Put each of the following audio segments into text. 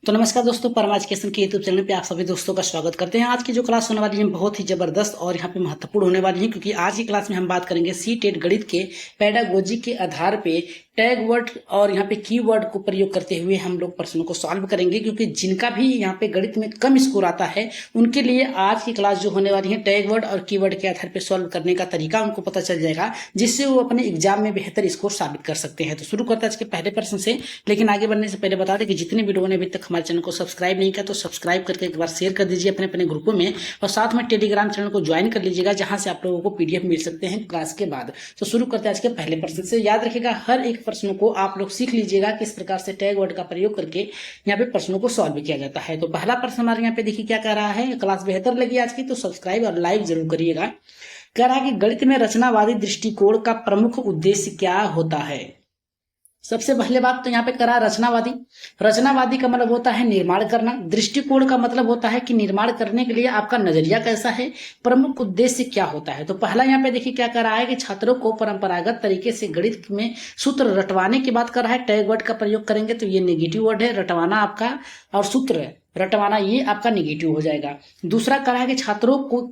तो नमस्कार दोस्तों, परमा एजुकेशन के यूट्यूब चैनल पे आप सभी दोस्तों का स्वागत करते हैं। आज की जो क्लास होने वाली है बहुत ही जबरदस्त और यहाँ पे महत्वपूर्ण होने वाली है, क्योंकि आज की क्लास में हम बात करेंगे सी टेट गणित के पेडागोजी के आधार पे टैग वर्ड और यहाँ पे की वर्ड को प्रयोग करते हुए हम लोग प्रश्नों को सॉल्व करेंगे। क्योंकि जिनका भी यहाँ पे गणित में कम स्कोर आता है उनके लिए आज की क्लास जो होने वाली है टैग वर्ड और की वर्ड के आधार पर सॉल्व करने का तरीका उनको पता चल जाएगा, जिससे वो अपने एग्जाम में बेहतर स्कोर साबित कर सकते हैं। तो शुरू करते हैं आज के पहले प्रश्न से। लेकिन आगे बढ़ने से पहले बता दें कि जितने वीडियो ने अभी तक हमारे चैनल को सब्सक्राइब नहीं किया तो सब्सक्राइब करके एक बार शेयर कर दीजिए अपने अपने ग्रुपों में, और साथ में टेलीग्राम चैनल को ज्वाइन कर लीजिएगा, जहां से आप लोगों को पीडीएफ मिल सकते हैं क्लास के बाद। तो शुरू करते हैं आज के पहले प्रश्न से। याद रखिएगा, हर एक प्रश्न को आप लोग सीख लीजिएगा किस प्रकार से टैग वर्ड का प्रयोग करके यहाँ पे प्रश्नों को सॉल्व किया जाता है। तो पहला प्रश्न हमारे यहाँ पे देखिए क्या कह रहा है। क्लास बेहतर लगी आज की तो सब्सक्राइब और लाइक जरूर करिएगा। कह रहा है कि गणित में रचनावादी दृष्टिकोण का प्रमुख उद्देश्य क्या होता है। सबसे पहले बात तो यहाँ पे करा रचनावादी। रचनावादी का मतलब होता है निर्माण करना। दृष्टिकोण का मतलब होता है कि निर्माण करने के लिए आपका नजरिया कैसा है। प्रमुख उद्देश्य क्या होता है। तो पहला यहाँ पे देखिए क्या कर रहा है कि छात्रों को परंपरागत तरीके से गणित में सूत्र रटवाने की बात कर रहा है। टैग वर्ड का प्रयोग करेंगे तो ये नेगेटिव वर्ड है, रटवाना आपका, और सूत्र रटवाना ये आपका नेगेटिव हो जाएगा। दूसरा कह रहा है कि छात्रों को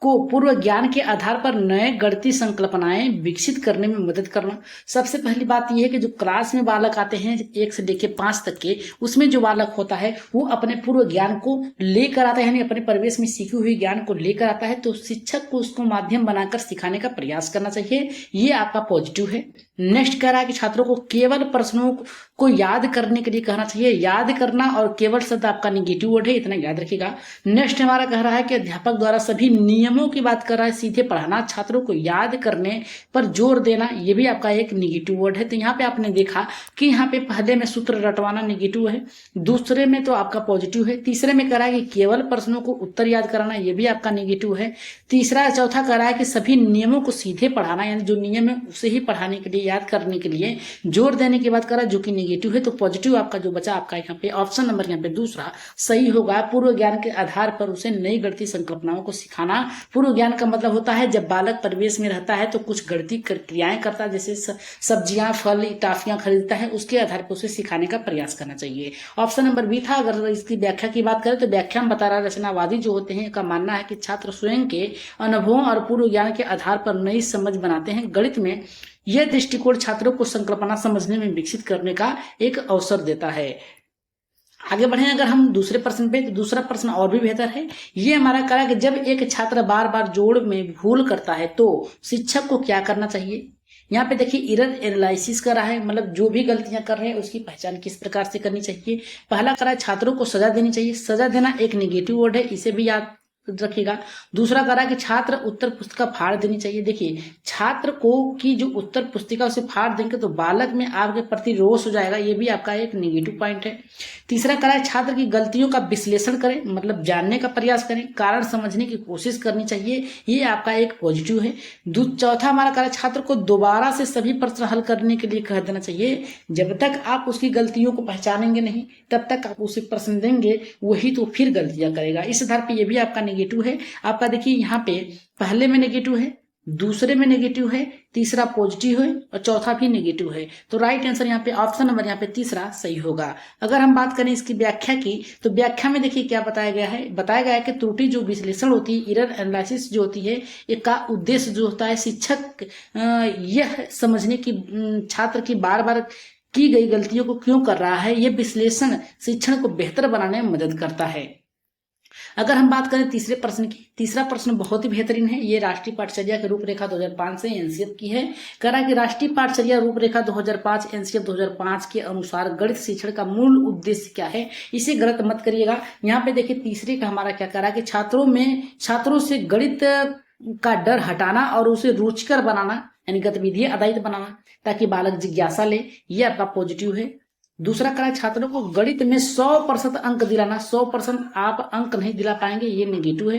पूर्व ज्ञान के आधार पर नए गणितीय संकल्पनाएं विकसित करने में मदद करना। सबसे पहली बात यह है कि जो क्लास में बालक आते हैं 1 से लेकर 5 तक के, उसमें जो बालक होता है वो अपने पूर्व ज्ञान को लेकर आता है, यानी अपने परिवेश में सीखी हुई ज्ञान को लेकर आता है। तो शिक्षक को उसको माध्यम बनाकर सिखाने का प्रयास करना चाहिए, ये आपका पॉजिटिव है। नेक्स्ट कह रहा है कि छात्रों को केवल प्रश्नों को याद करने के लिए कहना चाहिए। याद करना और केवल शब्द आपका निगेटिव वर्ड है, इतना याद रखिएगा। नेक्स्ट हमारा कह रहा है कि अध्यापक द्वारा सभी नियमों की बात कर रहा है, सीधे पढ़ाना, छात्रों को याद करने पर जोर देना, ये भी आपका एक निगेटिव वर्ड है। तो यहाँ पे आपने देखा कि यहाँ पे पहले में सूत्र रटवाना निगेटिव है, दूसरे में तो आपका पॉजिटिव है, तीसरे में कह रहा है कि केवल प्रश्नों को उत्तर याद कराना, ये भी आपका निगेटिव है। चौथा कह रहा है कि सभी नियमों को सीधे पढ़ाना, यानी जो नियम है उसे ही पढ़ाने के लिए, याद करने के लिए जोर देने की बात कर रहा है, जो कि नेगेटिव है। तो पॉजिटिव आपका जो बचा आपका यहाँ पे ऑप्शन नंबर यहाँ पे दूसरा सही होगा। पूर्व ज्ञान के आधार पर उसे नई गणितीय संकल्पनाओं को सिखाना। पूर्व ज्ञान का मतलब होता है जब बालक परिवेश में रहता है तो कुछ गणितीय क्रियाएं करता है, जैसे सब्जियां, फल, टाफियां खरीदता है, उसके आधार पर उसे सिखाने का प्रयास करना चाहिए। ऑप्शन नंबर बी था। अगर इसकी व्याख्या की बात करें तो व्याख्या में बता रहा रचनावादी जो होते हैं का मानना है कि छात्र स्वयं के अनुभवों और पूर्व ज्ञान के आधार पर नई समझ बनाते हैं। गणित में यह दृष्टिकोण छात्रों को संकल्पना समझने में विकसित करने का एक अवसर देता है। आगे बढ़े अगर हम दूसरे प्रश्न पे, तो दूसरा प्रश्न और भी बेहतर है। ये हमारा करा कि जब एक छात्र बार बार जोड़ में भूल करता है तो शिक्षक को क्या करना चाहिए। यहाँ पे देखिए एरर एनालिसिस कर रहा है, मतलब जो भी गलतियां कर रहे हैं उसकी पहचान किस प्रकार से करनी चाहिए। पहला करा है छात्रों को सजा देनी चाहिए। सजा देना एक नेगेटिव वर्ड है, इसे भी याद रखिएगा। दूसरा कह रहा है कि छात्र उत्तर पुस्तिका फाड़ देनी चाहिए। देखिए छात्र को की जो उत्तर पुस्तिका उसे फाड़ देंगे तो बालक में आपके प्रति रोष हो जाएगा, ये भी आपका एक नेगेटिव पॉइंट है। तीसरा कह रहा है छात्र की गलतियों का विश्लेषण करें, मतलब जानने का प्रयास करें, कारण समझने की कोशिश करनी चाहिए, ये आपका एक पॉजिटिव है। चौथा हमारा कह रहा है छात्र को दोबारा से सभी प्रश्न हल करने के लिए कह देना चाहिए। जब तक आप उसकी गलतियों को पहचानेंगे नहीं तब तक आप उसे प्रश्न देंगे, वही तो फिर गलतियां करेगा। इस आधार पर यह भी आपका नेगेटिव है। आपका देखिए यहाँ पे पहले में नेगेटिव है, दूसरे में नेगेटिव है, तीसरा पॉजिटिव है और चौथा भी नेगेटिव है। तो राइट आंसर यहाँ पे ऑप्शन नंबर यहाँ पे तीसरा सही होगा। अगर हम बात करें इसकी व्याख्या की तो व्याख्या में देखिए क्या बताया गया है। बताया गया है कि त्रुटि जो विश्लेषण होती है, एरर एनालिसिस जो होती है, इसका उद्देश्य जो होता है शिक्षक यह समझने की छात्र की बार बार की गई गलतियों को क्यों कर रहा है। यह विश्लेषण शिक्षण को बेहतर बनाने में मदद करता है। अगर हम बात करें तीसरे प्रश्न की, तीसरा प्रश्न बहुत ही बेहतरीन है। ये राष्ट्रीय पाठचर्या की रूपरेखा 2005 से एनसीएफ की है। कह रहा है कि राष्ट्रीय पाठचर्या रूपरेखा 2005 एनसीएफ 2005 के अनुसार गणित शिक्षण का मूल उद्देश्य क्या है। इसे गलत मत करिएगा। यहाँ पे देखिए तीसरे का हमारा क्या कह रहा है कि छात्रों से गणित का डर हटाना और उसे रुचिकर बनाना, यानी गतिविधि आधारित बनाना, ताकि बालक जिज्ञासा ले, ये आपका पॉजिटिव है। दूसरा करा छात्रों को गणित में 100% अंक दिलाना। 100% आप अंक नहीं दिला पाएंगे, ये नेगेटिव है।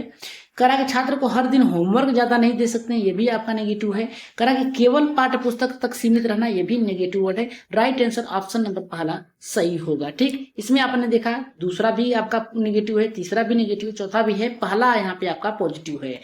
करा कि छात्र को हर दिन होमवर्क ज्यादा नहीं दे सकते, ये भी आपका नेगेटिव है। करा कि केवल पाठ्य पुस्तक तक सीमित रहना, ये भी नेगेटिव वर्ड है। राइट आंसर ऑप्शन नंबर पहला सही होगा। ठीक, इसमें आपने देखा दूसरा भी आपका नेगेटिव है, तीसरा भी नेगेटिव, चौथा भी है, पहला यहाँ पे आपका पॉजिटिव है।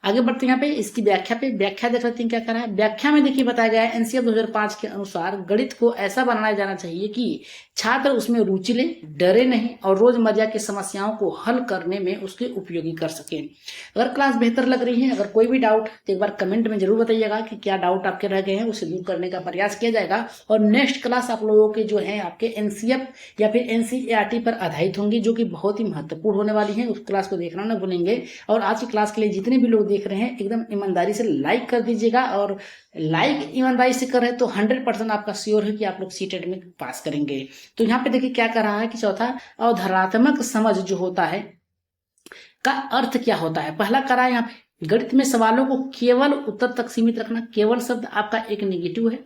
आगे बढ़ते हैं यहाँ पे इसकी व्याख्या पे। व्याख्या देख लेते हैं क्या कह रहा है। व्याख्या में देखिए बताया गया है एनसीएफ 2005 के अनुसार गणित को ऐसा बनाया जाना चाहिए कि छात्र उसमें रुचि ले, डरे नहीं और रोजमर्रा की समस्याओं को हल करने में उसके उपयोगी कर सके। अगर क्लास बेहतर लग रही है, अगर कोई भी डाउट तो एक बार कमेंट में जरूर बताइएगा कि क्या डाउट आपके रह गए हैं, उसे दूर करने का प्रयास किया जाएगा। और नेक्स्ट क्लास आप लोगों के जो है आपके एनसीएफ या फिर एनसीईआरटी पर आधारित होंगी, जो कि बहुत ही महत्वपूर्ण होने वाली है। उस क्लास को देखना न भूलेंगे। और आज की क्लास के लिए जितने भी लोग देख रहे हैं एकदम ईमानदारी से लाइक कर दीजिएगा, और लाइक ईमानदारी से कर रहे तो 100% आपका श्योर है कि आप लोग सीटेट में पास करेंगे। तो यहाँ पे देखिए क्या कर रहा है कि चौथा अवधारणात्मक समझ जो होता है का अर्थ क्या होता है। पहला करा यहाँ पे गणित में सवालों को केवल उत्तर तक सीमित रखना, केवल शब्द आपका एक नेगेटिव है।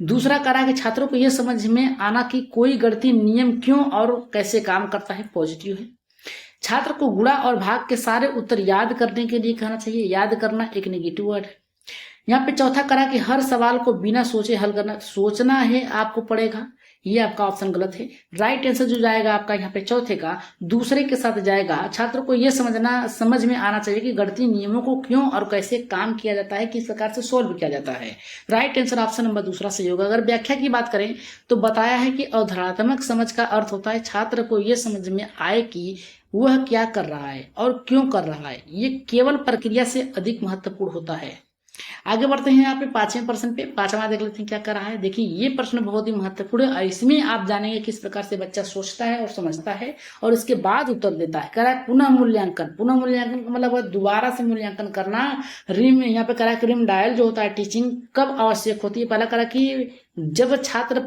दूसरा करा कि छात्रों को यह समझ में आना कि कोई गणितीय नियम क्यों और कैसे काम करता है, पॉजिटिव है। छात्र को गुणा और भाग के सारे उत्तर याद करने के लिए कहना चाहिए, याद करना एक नेगेटिव वर्ड है। यहाँ पे चौथा करा कि हर सवाल को बिना सोचे हल करना, सोचना है आपको पड़ेगा, ये आपका ऑप्शन गलत है। राइट आंसर जो जाएगा आपका यहाँ पे चौथे का दूसरे के साथ जाएगा। छात्र को यह समझ में आना चाहिए कि गणितीय नियमों को क्यों और कैसे काम किया जाता है, किस प्रकार से सोल्व किया जाता है। राइट आंसर ऑप्शन नंबर दूसरा सही होगा। अगर व्याख्या की बात करें तो बताया है कि अवधारणात्मक समझ का अर्थ होता है छात्र को यह समझ में आए कि वह क्या कर रहा है और क्यों कर रहा है, ये केवल प्रक्रिया से अधिक महत्वपूर्ण होता है। आगे बढ़ते हैं यहाँ पे 5वें प्रश्न पे। 5वां देख लेते हैं क्या कर रहा है। देखिए ये प्रश्न बहुत ही महत्वपूर्ण है और इसमें आप जानेंगे किस प्रकार से बच्चा सोचता है और समझता है और इसके बाद उत्तर देता है। कह रहा है पुनः मूल्यांकन। पुनः मूल्यांकन का मतलब दोबारा से मूल्यांकन करना। रिम यहाँ पे कह रहा है कि रिम डायल जो होता है टीचिंग कब आवश्यक होती है। पहला कह रहा है कि जब छात्र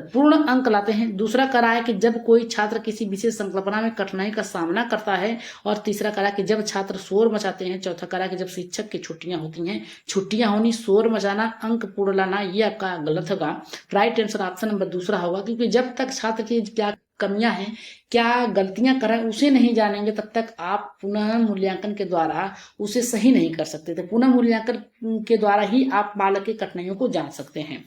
पूर्ण अंक लाते हैं। दूसरा कह रहा है कि जब कोई छात्र किसी विशेष संकल्पना में कठिनाई का सामना करता है। और तीसरा कह रहा है कि जब छात्र शोर मचाते हैं। चौथा कह रहा है कि जब शिक्षक की छुट्टियां होती हैं। छुट्टियां होनी, शोर मचाना, अंक पूर्ण लाना, ये आपका गलत होगा। राइट आंसर ऑप्शन नंबर दूसरा होगा, क्योंकि जब तक छात्र की क्या कमियां हैं, क्या गलतियां कर रहे हैं उसे नहीं जानेंगे तब तक आप पुनः मूल्यांकन के द्वारा उसे सही नहीं कर सकते थे। पुनः मूल्यांकन के द्वारा ही आप बालक की कठिनाइयों को जान सकते हैं।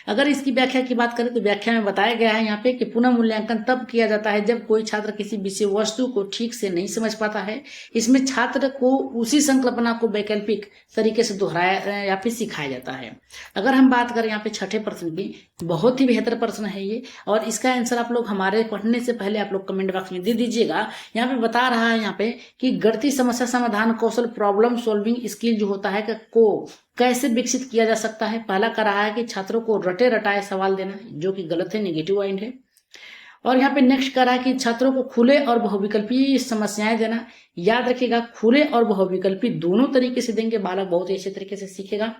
अगर इसकी व्याख्या की बात करें तो व्याख्या में बताया गया है यहाँ पे कि पुनः मूल्यांकन तब किया जाता है जब कोई छात्र किसी विषय वस्तु को ठीक से नहीं समझ पाता है। इसमें छात्र को उसी संकल्पना को वैकल्पिक तरीके से दोहराया या फिर सिखाया जाता है। अगर हम बात करें यहाँ पे छठे प्रश्न की, बहुत ही बेहतर प्रश्न है ये और इसका आंसर आप लोग हमारे पढ़ने से पहले आप लोग कमेंट बॉक्स में दे दीजिएगा। यहाँ पे बता रहा है यहाँ पे कि गणितीय समस्या समाधान कौशल प्रॉब्लम सॉल्विंग स्किल जो होता है को कैसे विकसित किया जा सकता है। पहला कर रहा है कि छात्रों को रटे रटाए सवाल देना, जो कि गलत है, नेगेटिव पॉइंट है। और यहाँ पे नेक्स्ट कर रहा है कि छात्रों को खुले और बहुविकल्पी समस्याएं देना। याद रखिएगा, खुले और बहुविकल्पी दोनों तरीके से देंगे, बालक बहुत ही अच्छे तरीके से सीखेगा।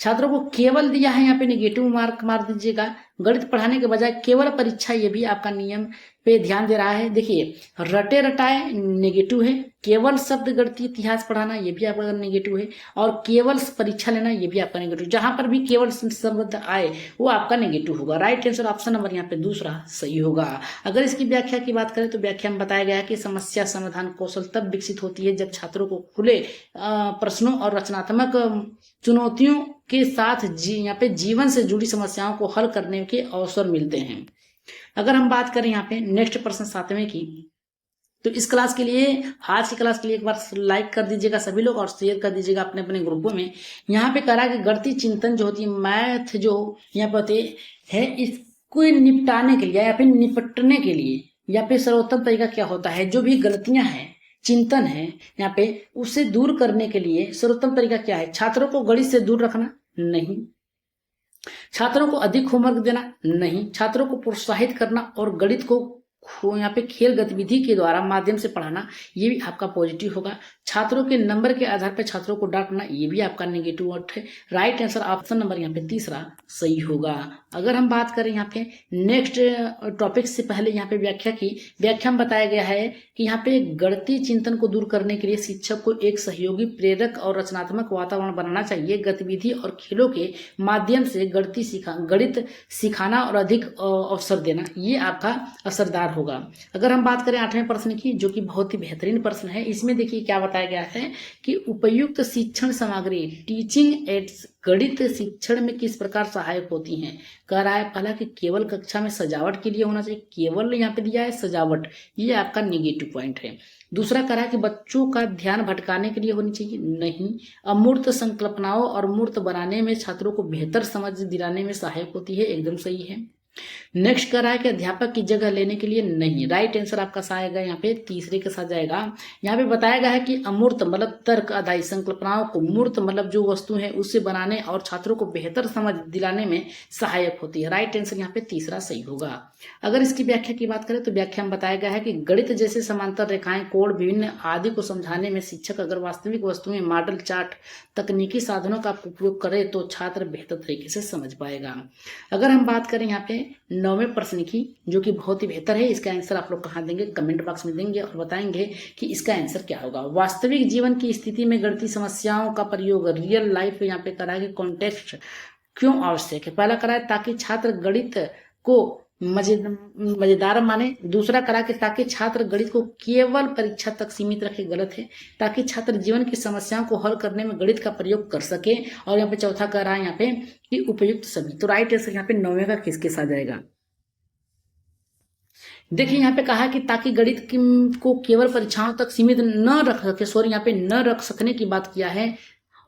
छात्रों को केवल दिया है, यहाँ पे नेगेटिव मार्क मार दीजिएगा। गणित पढ़ाने के बजाय केवल परीक्षा, ये भी आपका नियम पे ध्यान दे रहा है। देखिए रटे रटाए नेगेटिव है, केवल शब्द गणितीय इतिहास पढ़ाना ये भी आपका नेगेटिव है, और केवल परीक्षा लेना ये भी आपका नेगेटिव। जहां पर भी केवल शब्द आए वो आपका नेगेटिव होगा। राइट आंसर ऑप्शन नंबर यहाँ पे दूसरा सही होगा। अगर इसकी व्याख्या की बात करें तो व्याख्या में बताया गया है कि समस्या समाधान कौशल तब विकसित होती है जब छात्रों को खुले प्रश्नों और रचनात्मक चुनौतियों के साथ यहाँ पे जीवन से जुड़ी समस्याओं को हल करने के अवसर मिलते हैं। अगर हम बात करें यहाँ पे नेक्स्ट प्रश्न 7वें की, तो इस क्लास के लिए, आज की क्लास के लिए एक बार लाइक कर दीजिएगा सभी लोग और शेयर कर दीजिएगा अपने अपने ग्रुपों में। यहाँ पे कह रहा है कि गणितीय चिंतन जो होती है, मैथ जो यहाँ पे होती है, इसको निपटाने के लिए या फिर निपटने के लिए या फिर सर्वोत्तम तरीका क्या होता है। जो भी गलतियां हैं, चिंतन है यहाँ पे, उसे दूर करने के लिए सर्वोत्तम तरीका क्या है। छात्रों को गणित से दूर रखना नहीं, छात्रों को अधिक होमवर्क देना नहीं, छात्रों को प्रोत्साहित करना और गणित को यहाँ पे खेल गतिविधि के द्वारा माध्यम से पढ़ाना, ये भी आपका पॉजिटिव होगा। छात्रों के नंबर के आधार पर छात्रों को डांटना, ये भी आपका नेगेटिव वर्ड है। राइट आंसर ऑप्शन नंबर यहाँ पे तीसरा सही होगा। अगर हम बात करें यहाँ पे नेक्स्ट टॉपिक से पहले यहाँ पे व्याख्या की, व्याख्या में बताया गया है कि यहाँ पे गणितीय चिंतन को दूर करने के लिए शिक्षक को एक सहयोगी, प्रेरक और रचनात्मक वातावरण बनाना चाहिए। गतिविधि और खेलों के माध्यम से गणित सिखाना और अधिक अवसर देना, ये आपका असरदार होगा। अगर हम बात करें 8वें प्रश्न की, जो कि बहुत ही बेहतरीन प्रश्न है, इसमें देखिए क्या बताया गया है कि उपयुक्त शिक्षण सामग्री टीचिंग एड्स गणित शिक्षण में किस प्रकार सहायक होती हैं। कह रहा है पहला कि केवल कक्षा में सजावट के लिए होना चाहिए, केवल यहाँ पे दिया है सजावट, ये आपका नेगेटिव पॉइंट है। दूसरा कह रहा है कि बच्चों का ध्यान भटकाने के लिए होनी चाहिए, नहीं। अमूर्त संकल्पनाओं और मूर्त बनाने में छात्रों को बेहतर समझ दिलाने में सहायक होती है, एकदम सही है। नेक्स्ट कर रहा है कि अध्यापक की जगह लेने के लिए, नहीं। राइट आंसर आपका आएगा यहाँ पे तीसरे के साथ जाएगा। यहाँ पे बताया गया है कि अमूर्त मतलब तर्क आधारित संकल्पनाओं को मूर्त मतलब जो वस्तु है उससे बनाने और छात्रों को बेहतर समझ दिलाने में सहायक होती है। राइट आंसर यहाँ पे तीसरा सही होगा। अगर इसकी व्याख्या की बात करें तो व्याख्या में बताया गया है कि गणित जैसे समांतर रेखाएं, कोण, विभिन्न आदि को समझाने में शिक्षक अगर वास्तविक वस्तुएं, मॉडल, चार्ट, तकनीकी साधनों का उपयोग करे तो छात्र बेहतर तरीके से समझ पाएगा। अगर हम बात करें यहाँ पे 9वें प्रश्न की, जो कि बहुत ही बेहतर है, इसका आंसर आप लोग कहाँ देंगे, कमेंट बॉक्स में देंगे और बताएंगे कि इसका आंसर क्या होगा। वास्तविक जीवन की स्थिति में गणितीय समस्याओं का प्रयोग, रियल लाइफ यहाँ पे करा है, कॉन्टेक्स्ट क्यों आवश्यक है। पहला करा है ताकि छात्र गणित को मजेदार माने। दूसरा करा के ताकि छात्र गणित को केवल परीक्षा तक सीमित रखे, गलत है। ताकि छात्र जीवन की समस्याओं को हल करने में गणित का प्रयोग कर सके। और यहाँ पे चौथा कह रहा है यहाँ पे कि उपयुक्त सभी। तो राइट आंसर यहाँ पे 9वें का किसके साथ जाएगा। देखिए यहाँ पे कहा कि ताकि गणित को केवल परीक्षाओं तक सीमित न रख सके, सॉरी यहाँ पे न रख सकने की बात किया है।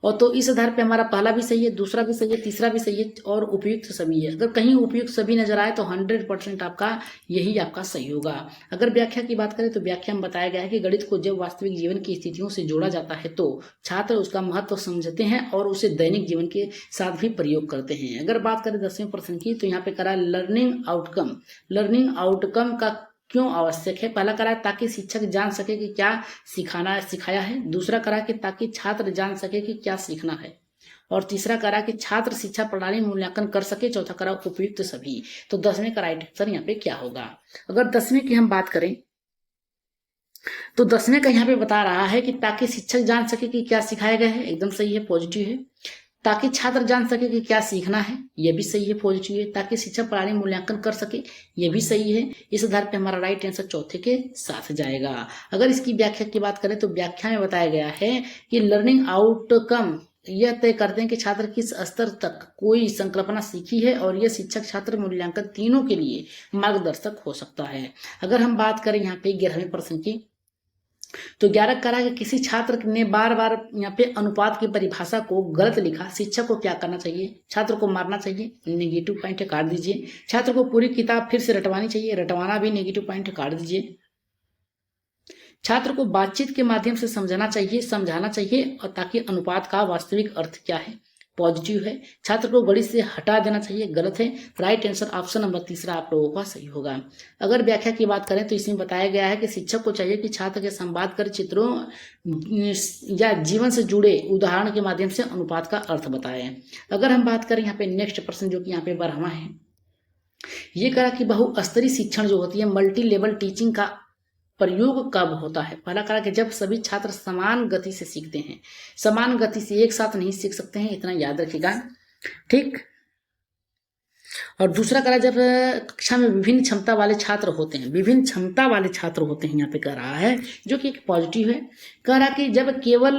और तो इस आधार पे हमारा पहला भी सही है, दूसरा भी सही है, तीसरा भी सही है और उपयुक्त सभी है। अगर कहीं उपयुक्त सभी नजर आए तो 100% आपका यही आपका सही होगा। अगर व्याख्या की बात करें तो व्याख्या में बताया गया है कि गणित को जब वास्तविक जीवन की स्थितियों से जोड़ा जाता है तो छात्र उसका महत्व समझते हैं और उसे दैनिक जीवन के साथ भी प्रयोग करते हैं। अगर बात करें 10वें प्रश्न की तो यहाँ पे करा लर्निंग आउटकम का क्यों आवश्यक है। पहला करा ताकि शिक्षक जान सके कि क्या सिखाया है। दूसरा करा कि ताकि छात्र जान सके कि क्या सीखना है। और तीसरा करा कि छात्र शिक्षा प्रणाली मूल्यांकन कर सके। चौथा करा उपयुक्त सभी। तो 10वें का राइट आंसर यहाँ पे क्या होगा। अगर 10वें की हम बात करें तो 10वें का यहाँ पे बता रहा है कि ताकि शिक्षक जान सके कि क्या सिखाया गया है, एकदम सही है, पॉजिटिव है। ताकि छात्र जान सके कि क्या सीखना है, यह भी सही है, पॉजिटिव है। ताकि शिक्षा प्रणाली मूल्यांकन कर सके, यह भी सही है। इस आधार पे हमारा राइट आंसर चौथे के साथ जाएगा। अगर इसकी व्याख्या की बात करें तो व्याख्या में बताया गया है कि लर्निंग आउटकम यह तय करते हैं कि छात्र किस स्तर तक कोई संकल्पना सीखी है और यह शिक्षक छात्र मूल्यांकन तीनों के लिए मार्गदर्शक हो सकता है। अगर हम बात करें यहाँ पे 11वें प्रश्न की तो 11 करा कि किसी छात्र ने बार बार यहाँ पे अनुपात की परिभाषा को गलत लिखा, शिक्षक को क्या करना चाहिए। छात्र को मारना चाहिए, नेगेटिव पॉइंट काट दीजिए। छात्र को पूरी किताब फिर से रटवानी चाहिए, रटवाना भी नेगेटिव पॉइंट काट दीजिए। छात्र को बातचीत के माध्यम से समझाना चाहिए और ताकि अनुपात का वास्तविक अर्थ क्या है, पॉजिटिव है। छात्र को गणित से हटा देना चाहिए, गलत है। राइट आंसर ऑप्शन नंबर तीसरा आप लोगों का सही होगा। अगर व्याख्या की बात करें तो इसमें बताया गया है कि शिक्षक को चाहिए कि छात्र के संवाद कर चित्रों या जीवन से जुड़े उदाहरण के माध्यम से अनुपात का अर्थ बताएं। अगर हम बात करें यहाँ पे नेक्स्ट प्रश्न जो कि यहाँ पे 12वां है, ये करा कि बहुस्तरीय शिक्षण जो होती है, मल्टी लेवल टीचिंग का प्रयोग कब होता है। पहला करा कि जब सभी छात्र समान गति से सीखते हैं। समान गति से एक साथ नहीं सीख सकते हैं, इतना याद रखिएगा, ठीक। और दूसरा करा जब कक्षा में विभिन्न क्षमता वाले छात्र होते हैं, यहाँ पे कह रहा है, जो कि एक पॉजिटिव है। कह रहा कि जब केवल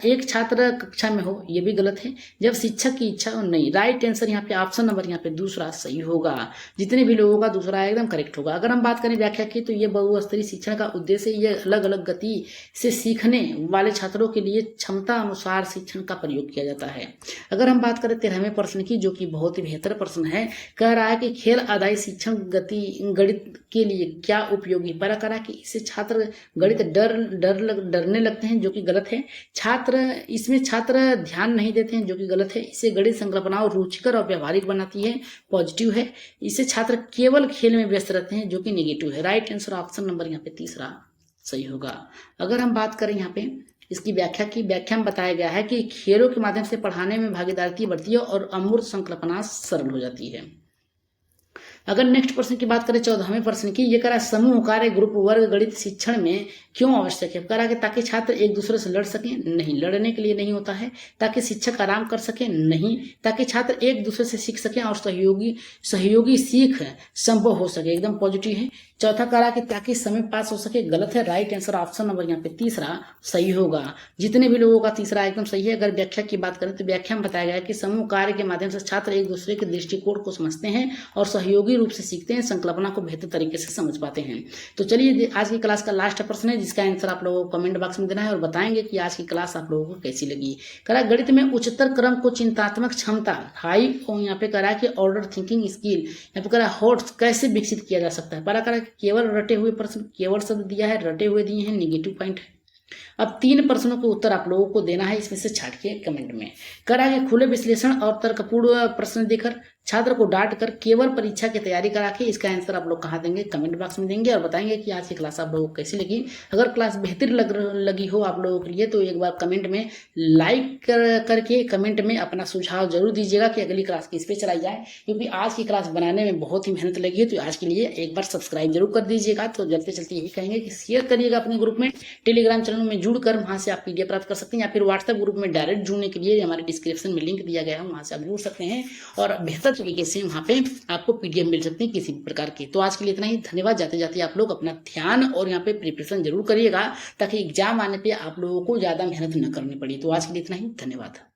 एक छात्र कक्षा में हो, ये भी गलत है। जब शिक्षक की इच्छा हो, नहीं। राइट आंसर यहाँ पे ऑप्शन नंबर यहाँ पे दूसरा सही होगा। जितने भी लोगों का दूसरा एकदम करेक्ट होगा। अगर हम बात करें व्याख्या की तो ये बहुस्तरीय शिक्षण का उद्देश्य ये अलग अलग गति से सीखने वाले छात्रों के लिए क्षमता अनुसार शिक्षण का प्रयोग किया जाता है। अगर हम बात करें 13वें प्रश्न की, जो कि बहुत ही बेहतर प्रश्न है, कह रहा है कि खेल आधारित शिक्षण गणित के लिए क्या उपयोगी। पहला करा कि इससे छात्र गणित डरने लगते हैं, जो कि गलत है। इसमें छात्र ध्यान नहीं देते हैं, जो कि गलत है। इससे गणित संकल्पनाओं रुचिकर और व्यवहारिक बनाती है, पॉजिटिव है। इससे छात्र केवल खेल में व्यस्त रहते हैं, जो कि नेगेटिव है। राइट आंसर ऑप्शन नंबर यहाँ पे तीसरा सही होगा। अगर हम बात करें यहाँ पे इसकी व्याख्या में बताया गया है कि खेलों के माध्यम से पढ़ाने में भागीदारी बढ़ती है और अमूर्त संकल्पना सरल हो जाती है। अगर नेक्स्ट प्रश्न की बात करें 14वें प्रश्न की, ये कह रहा है समूह कार्य ग्रुप वर्ग गणित शिक्षण में क्यों आवश्यक है? कह रहा है कि ताकि छात्र एक दूसरे से लड़ सकें, नहीं, लड़ने के लिए नहीं होता है। ताकि शिक्षक आराम कर सके, नहीं, ताकि छात्र एक दूसरे से सीख सकें और सहयोगी सीख संभव हो सके, एकदम पॉजिटिव है। चौथा कह रहा है कि ताकि समय पास हो सके, गलत है, राइट आंसर ऑप्शन नंबर यहाँ पे तीसरा सही होगा। जितने भी लोगों का तीसरा एकदम सही है। अगर व्याख्या की बात करें तो व्याख्या में बताया गया है कि समूह कार्य के माध्यम से छात्र एक दूसरे के दृष्टिकोण को समझते हैं और सहयोगी रूप से सीखते हैं, संकल्पना को बेहतर तरीके से समझ पाते हैं। तो चलिए आज की क्लास का लास्ट प्रश्न है, जिसका आंसर आप लोगों को कमेंट बॉक्स में देना है और बताएंगे कि आज की क्लास आप लोगों को कैसी लगी। करा गणित में उच्चतर क्रम को चिंतात्मक क्षमता, हाई, और यहाँ पे करा कि ऑर्डर थिंकिंग स्किल, यहाँ पे करा हॉट्स कैसे विकसित किया जा सकता है। परा करा केवल रटे हुए प्रश्न, केवल शब्द दिया है, रटे हुए दिए हैं, निगेटिव पॉइंट है। अब 3 प्रश्नों के उत्तर आप लोगों को देना है, इसमें से छाट के कमेंट में। करा के खुले विश्लेषण और तर्कपूर्ण प्रश्न देकर, छात्र को डांट कर, केवल परीक्षा की तैयारी करा के, इसका आंसर आप लोग कहाँ देंगे? कमेंट बॉक्स में देंगे और बताएंगे कि आज की क्लास आप लोगों को कैसी लगी। अगर क्लास बेहतर लगी हो आप लोगों के लिए तो एक बार कमेंट में लाइक करके कमेंट में अपना सुझाव जरूर दीजिएगा कि अगली क्लास किस पे चलाई जाए, क्योंकि आज की क्लास बनाने में बहुत ही मेहनत लगी है। तो आज के लिए एक बार सब्सक्राइब जरूर कर दीजिएगा। तो चलते चलते यही कहेंगे कि शेयर करिएगा अपने ग्रुप में, टेलीग्राम चैनल में जुड़कर वहाँ से आप PDF प्राप्त कर सकते हैं, या फिर व्हाट्सएप ग्रुप में डायरेक्ट जुड़ने के लिए हमारे डिस्क्रिप्शन में लिंक दिया गया है, वहाँ से आप जुड़ सकते हैं और बेहतर तरीके से वहाँ पे आपको PDF मिल सकती है किसी भी प्रकार की। तो आज के लिए इतना ही, धन्यवाद। जाते जाते आप लोग अपना ध्यान और यहाँ पे प्रिपरेशन जरूर करिएगा, ताकि एग्जाम आने पे आप लोगों को ज्यादा मेहनत न करनी पड़ी। तो आज के लिए इतना ही, धन्यवाद।